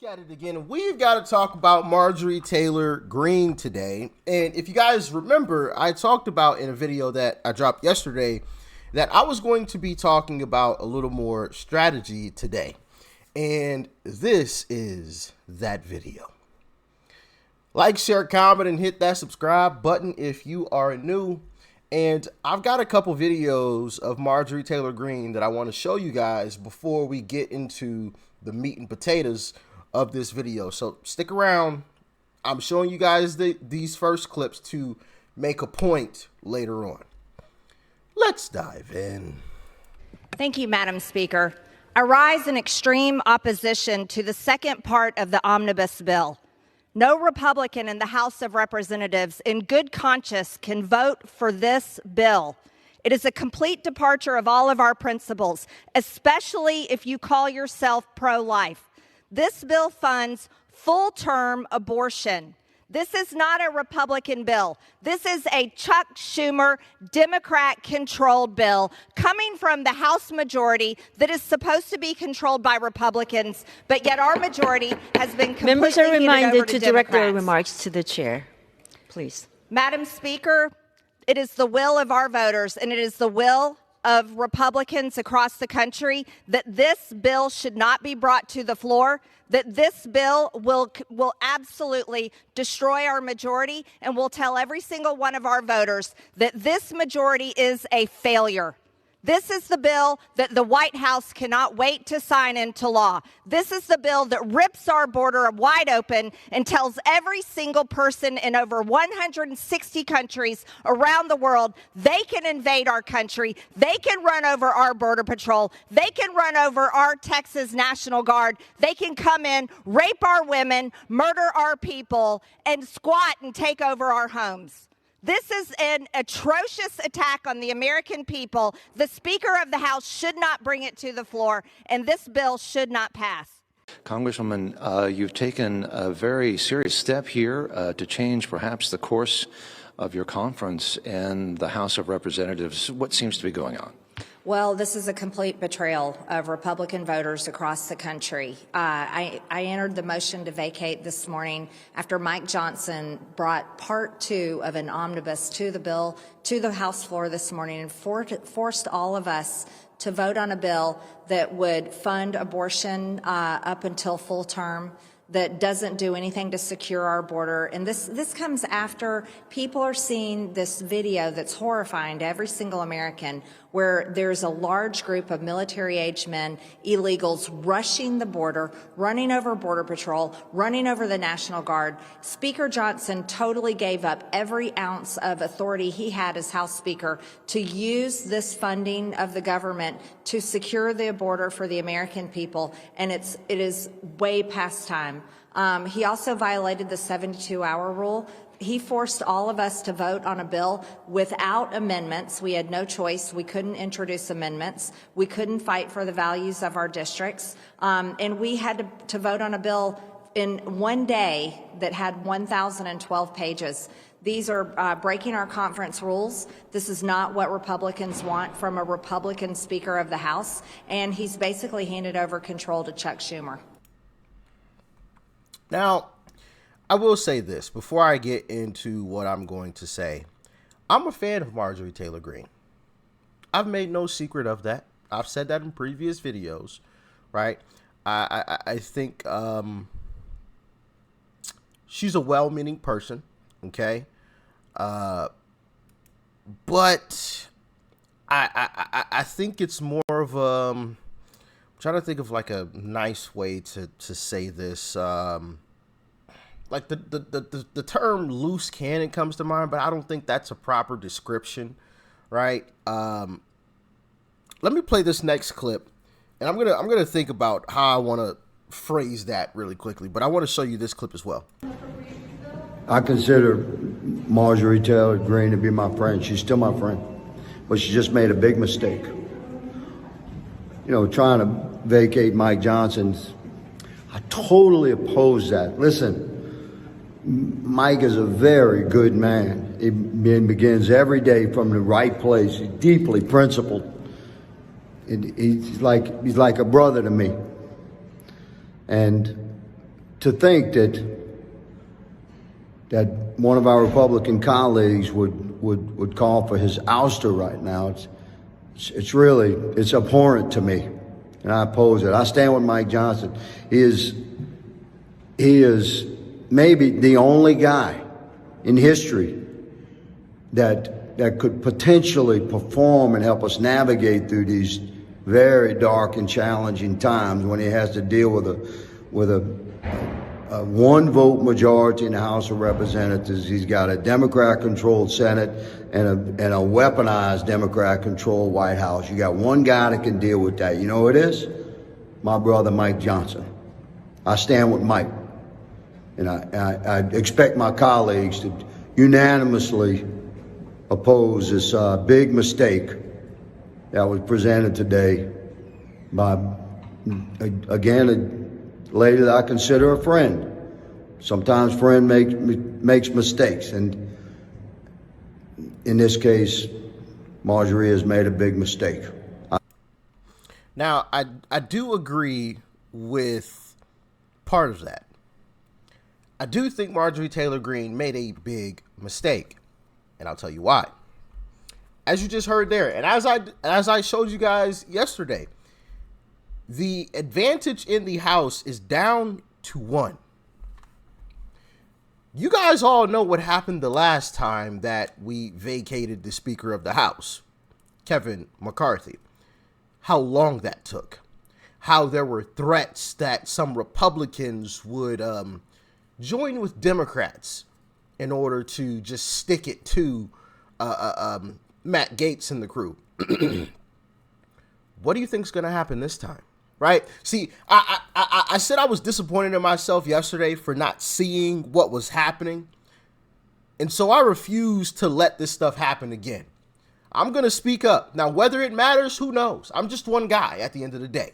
At it again. We've got to talk about Marjorie Taylor Greene today. And if you guys remember, I talked about in a video that I dropped yesterday that I was going to be talking about a little more strategy today. And this is that video. Like, share, comment, and hit that subscribe button if you are new. And I've got a couple videos of Marjorie Taylor Greene that I want to show you guys before we get into the meat and potatoes of this video. So stick around. I'm showing you guys these first clips to make a point later on. Let's dive in. Thank you, Madam Speaker. I rise in extreme opposition to the second part of the omnibus bill. No Republican in the House of Representatives in good conscience can vote for this bill. It is a complete departure of all of our principles, especially if you call yourself pro-life. This bill funds full-term abortion. This is not a Republican bill. This is a Chuck Schumer, Democrat-controlled bill coming from the House majority that is supposed to be controlled by Republicans, but yet our majority has been completely Members are reminded to direct their Democrats. remarks to the chair. Please. Madam Speaker, it is the will of our voters, and it is the will of Republicans across the country that this bill should not be brought to the floor, that this bill will absolutely destroy our majority, and will tell every single one of our voters that this majority is a failure. This is the bill that the White House cannot wait to sign into law. This is the bill that rips our border wide open and tells every single person in over 160 countries around the world they can invade our country, they can run over our Border Patrol, they can run over our Texas National Guard, they can come in, rape our women, murder our people, and squat and take over our homes. This is an atrocious attack on the American people. The Speaker of the House should not bring it to the floor, and this bill should not pass. Congresswoman, you've taken a very serious step here to change perhaps the course of your conference in the House of Representatives. What seems to be going on? Well, this is a complete betrayal of Republican voters across the country. I entered the motion to vacate this morning after Mike Johnson brought part two of an omnibus to the bill to the House floor this morning and forced all of us to vote on a bill that would fund abortion up until full term, that doesn't do anything to secure our border. And this comes after people are seeing this video that's horrifying to every single American, where there's a large group of military-age men, illegals, rushing the border, running over Border Patrol, running over the National Guard. Speaker Johnson totally gave up every ounce of authority he had as House Speaker to use this funding of the government to secure the border for the American people, and it is way past time. He also violated the 72-hour rule. He forced all of us to vote on a bill without amendments. We had no choice. We couldn't introduce amendments. We couldn't fight for the values of our districts. And we had to vote on a bill in one day that had 1,012 pages. These are breaking our conference rules. This is not what Republicans want from a Republican Speaker of the House. And he's basically handed over control to Chuck Schumer. Now, I will say this before I get into what I'm going to say. I'm a fan of Marjorie Taylor Greene. I've made no secret of that. I've said that in previous videos, right? I think she's a well-meaning person, okay? But I think it's more of I'm trying to think of like a nice way to say this. Like the term loose cannon comes to mind, but I don't think that's a proper description, right? Let me play this next clip, and I'm gonna think about how I want to phrase that really quickly. But I want to show you this clip as well. I consider Marjorie Taylor Greene to be my friend. She's still my friend, but she just made a big mistake. You know, trying to vacate Mike Johnson's. I totally oppose that. Listen. Mike is a very good man. He begins every day from the right place. He's deeply principled. He's like a brother to me. And to think that one of our Republican colleagues would call for his ouster right now, it's abhorrent to me, and I oppose it. I stand with Mike Johnson. He is maybe the only guy in history that could potentially perform and help us navigate through these very dark and challenging times when he has to deal with a one vote majority in the House of Representatives. He's got a Democrat-controlled Senate and a weaponized Democrat-controlled White House. You got one guy that can deal with that. You know who it is? My brother, Mike Johnson. I stand with Mike. And I expect my colleagues to unanimously oppose this big mistake that was presented today by, again, a lady that I consider a friend. Sometimes friend makes mistakes, and in this case, Marjorie has made a big mistake. Now, I do agree with part of that. I do think Marjorie Taylor Greene made a big mistake, and I'll tell you why. As you just heard there, and as I showed you guys yesterday, the advantage in the House is down to 1. You guys all know what happened the last time that we vacated the Speaker of the House, Kevin McCarthy. How long that took. How there were threats that some Republicans would join with Democrats in order to just stick it to Matt Gaetz and the crew. What do you think is going to happen this time? Right? See, I said I was disappointed in myself yesterday for not seeing what was happening. And so I refuse to let this stuff happen again. I'm going to speak up. Now, whether it matters, who knows? I'm just one guy at the end of the day.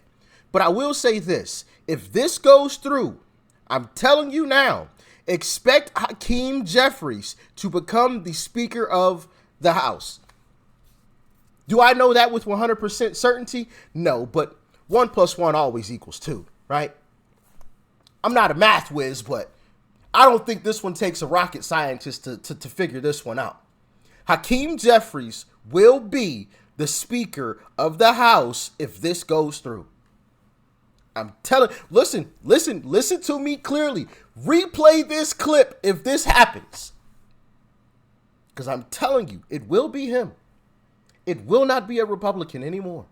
But I will say this. If this goes through, I'm telling you now, expect Hakeem Jeffries to become the Speaker of the House. Do I know that with 100% certainty? No, but 1 + 1 always equals 2, right? I'm not a math whiz, but I don't think this one takes a rocket scientist to figure this one out. Hakeem Jeffries will be the Speaker of the House if this goes through. I'm telling, listen to me clearly. Replay this clip if this happens. Because I'm telling you, it will be him. It will not be a Republican anymore.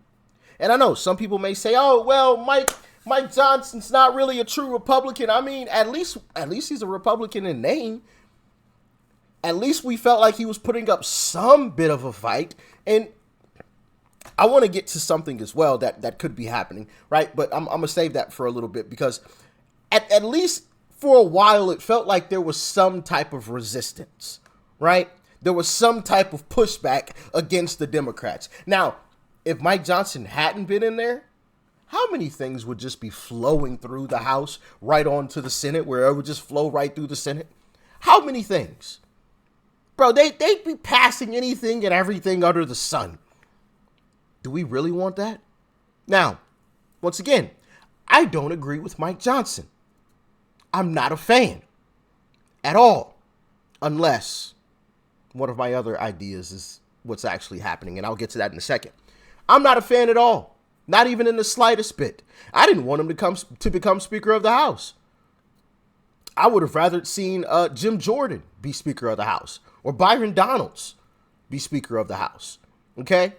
And I know some people may say, oh, well, Mike Johnson's not really a true Republican. I mean, at least he's a Republican in name. At least we felt like he was putting up some bit of a fight. And I want to get to something as well that could be happening, right? But I'm going to save that for a little bit because at least for a while, it felt like there was some type of resistance, right? There was some type of pushback against the Democrats. Now, if Mike Johnson hadn't been in there, how many things would just be flowing through the House right on to the Senate, where it would just flow right through the Senate? How many things? Bro, they'd be passing anything and everything under the sun. Do we really want that? Now, once again, I don't agree with Mike Johnson. I'm not a fan at all, unless one of my other ideas is what's actually happening, and I'll get to that in a second. I'm not a fan at all, not even in the slightest bit. I didn't want him to become Speaker of the House. I would have rather seen Jim Jordan be Speaker of the House or Byron Donalds be Speaker of the House. Okay?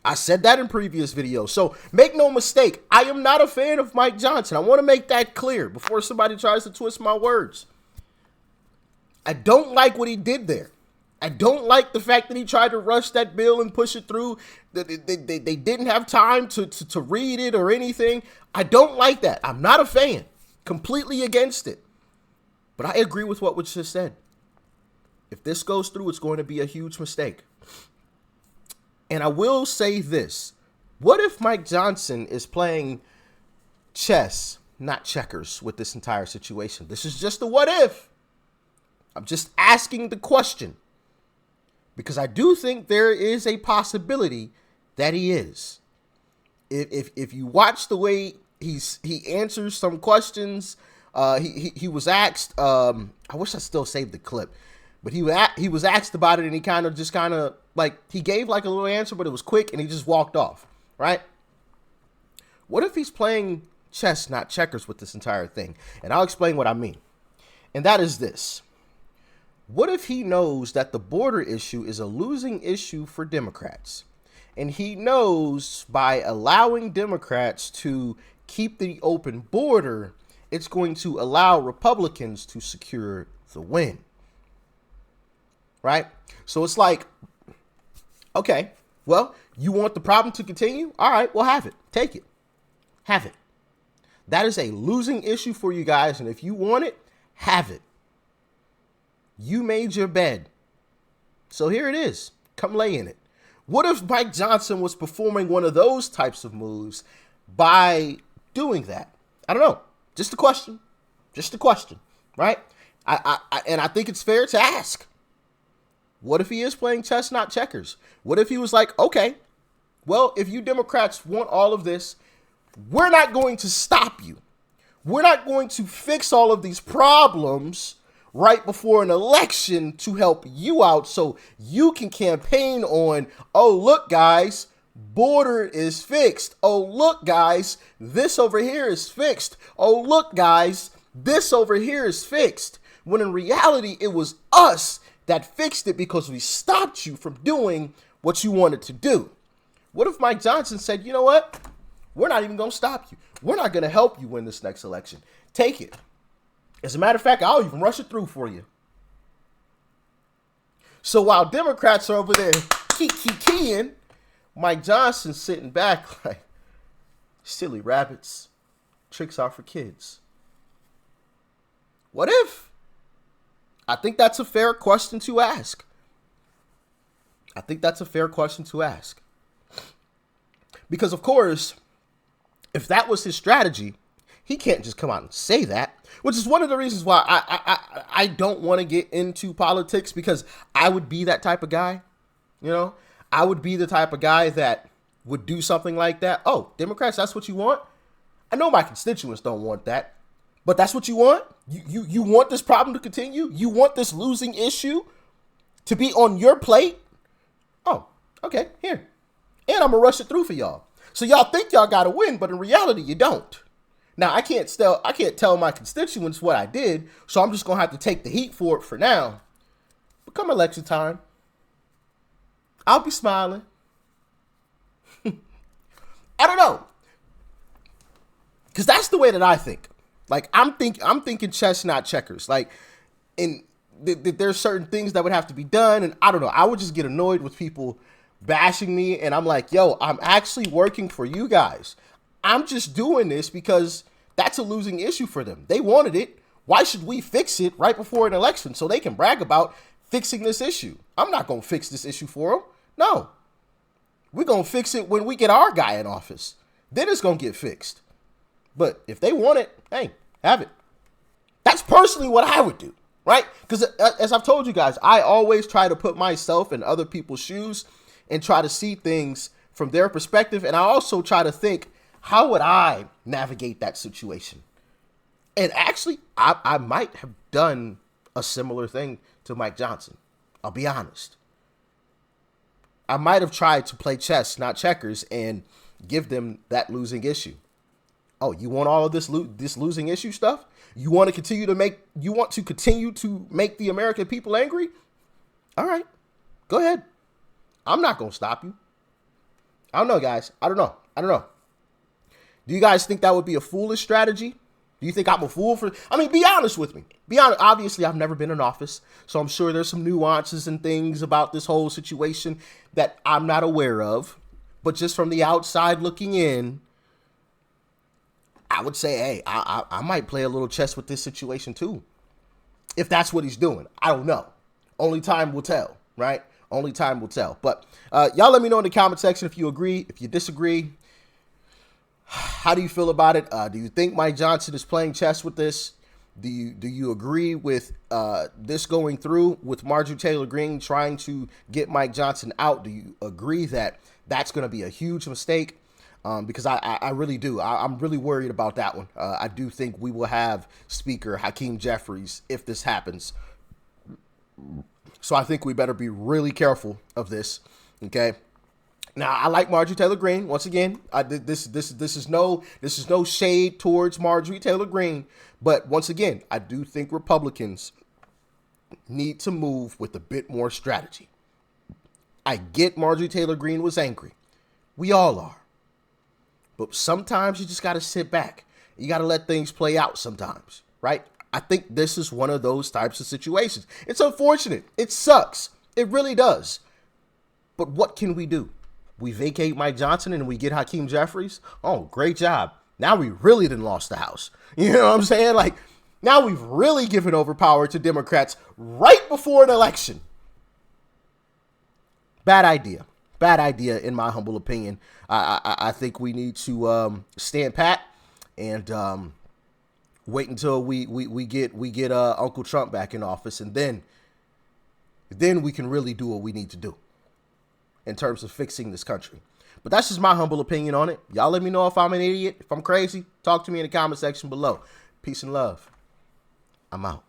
I said that in previous videos. So make no mistake, I am not a fan of Mike Johnson. I want to make that clear before somebody tries to twist my words. I don't like what he did there. I don't like the fact that he tried to rush that bill and push it through. They didn't have time to read it or anything. I don't like that. I'm not a fan. Completely against it. But I agree with what was just said. If this goes through, it's going to be a huge mistake. And I will say this. What if Mike Johnson is playing chess, not checkers, with this entire situation? This is just a what if. I'm just asking the question. Because I do think there is a possibility that he is. If you watch the way he answers some questions He was asked. I wish I still saved the clip, but he was asked about it, and he kind of like he gave like a little answer, but it was quick, and he just walked off. Right? What if he's playing chess, not checkers, with this entire thing? And I'll explain what I mean. And that is this. What if he knows that the border issue is a losing issue for Democrats? And he knows by allowing Democrats to keep the open border, it's going to allow Republicans to secure the win. Right? So it's like, okay, well, you want the problem to continue? All right, we'll have it. Take it. Have it. That is a losing issue for you guys. And if you want it, have it. You made your bed. So here it is. Come lay in it. What if Mike Johnson was performing one of those types of moves by doing that? I don't know. Just a question. Just a question, right? And I think it's fair to ask. What if he is playing chess, not checkers? What if he was like, okay, well, if you Democrats want all of this, we're not going to stop you. We're not going to fix all of these problems right before an election to help you out so you can campaign on, oh, look, guys, border is fixed. Oh, look, guys, this over here is fixed. Oh, look, guys, this over here is fixed. When in reality, it was us that fixed it because we stopped you from doing what you wanted to do. What if Mike Johnson said, you know what? We're not even going to stop you. We're not going to help you win this next election. Take it. As a matter of fact, I'll even rush it through for you. So while Democrats are over there keying, Mike Johnson's sitting back like, silly rabbits, tricks are for kids. What if? I think that's a fair question to ask. Because, of course, if that was his strategy, he can't just come out and say that, which is one of the reasons why I don't want to get into politics, because I would be that type of guy. You know, I would be the type of guy that would do something like that. Oh, Democrats, that's what you want? I know my constituents don't want that, but that's what you want? You want this problem to continue? You want this losing issue to be on your plate? Oh, okay, here. And I'm going to rush it through for y'all. So y'all think y'all got to win, but in reality, you don't. Now, I can't tell my constituents what I did, so I'm just going to have to take the heat for it for now. But come election time, I'll be smiling. I don't know. Because that's the way that I think. Like, I'm thinking chess, not checkers. Like, there's certain things that would have to be done, and I don't know. I would just get annoyed with people bashing me, and I'm like, yo, I'm actually working for you guys. I'm just doing this because that's a losing issue for them. They wanted it. Why should we fix it right before an election so they can brag about fixing this issue? I'm not going to fix this issue for them. No. We're going to fix it when we get our guy in office. Then it's going to get fixed. But if they want it, hey, have it. That's personally what I would do, right? Because as I've told you guys, I always try to put myself in other people's shoes and try to see things from their perspective. And I also try to think, how would I navigate that situation? And actually, I might have done a similar thing to Mike Johnson. I'll be honest. I might have tried to play chess, not checkers, and give them that losing issue. Oh, you want all of this losing issue stuff? You want to continue to make the American people angry? All right, go ahead. I'm not going to stop you. I don't know, guys. I don't know. Do you guys think that would be a foolish strategy? Do you think I'm a fool for? I mean, be honest with me. Be honest. Obviously, I've never been in office, so I'm sure there's some nuances and things about this whole situation that I'm not aware of. But just from the outside looking in, I would say, hey, I might play a little chess with this situation too. If that's what he's doing. I don't know. Only time will tell, right? Only time will tell. But y'all let me know in the comment section if you agree, if you disagree. How do you feel about it? Do you think Mike Johnson is playing chess with this? Do you agree with this going through with Marjorie Taylor Greene trying to get Mike Johnson out? Do you agree that that's going to be a huge mistake? because I really do. I'm really worried about that one. I do think we will have Speaker Hakeem Jeffries if this happens. So I think we better be really careful of this. Okay. Now I like Marjorie Taylor Greene. Once again, this is no shade towards Marjorie Taylor Greene, but once again, I do think Republicans need to move with a bit more strategy. I get Marjorie Taylor Greene was angry. We all are. But sometimes you just got to sit back. You got to let things play out sometimes, right? I think this is one of those types of situations. It's unfortunate. It sucks. It really does. But what can we do? We vacate Mike Johnson and we get Hakeem Jeffries. Oh, great job. Now we really done lost the House. You know what I'm saying? Like, now we've really given over power to Democrats right before an election. Bad idea. Bad idea, in my humble opinion. I think we need to stand pat and wait until we get Uncle Trump back in office, and then we can really do what we need to do in terms of fixing this country. But that's just my humble opinion on it. Y'all let me know if I'm an idiot, if I'm crazy. Talk to me in the comment section below. Peace and love. I'm out.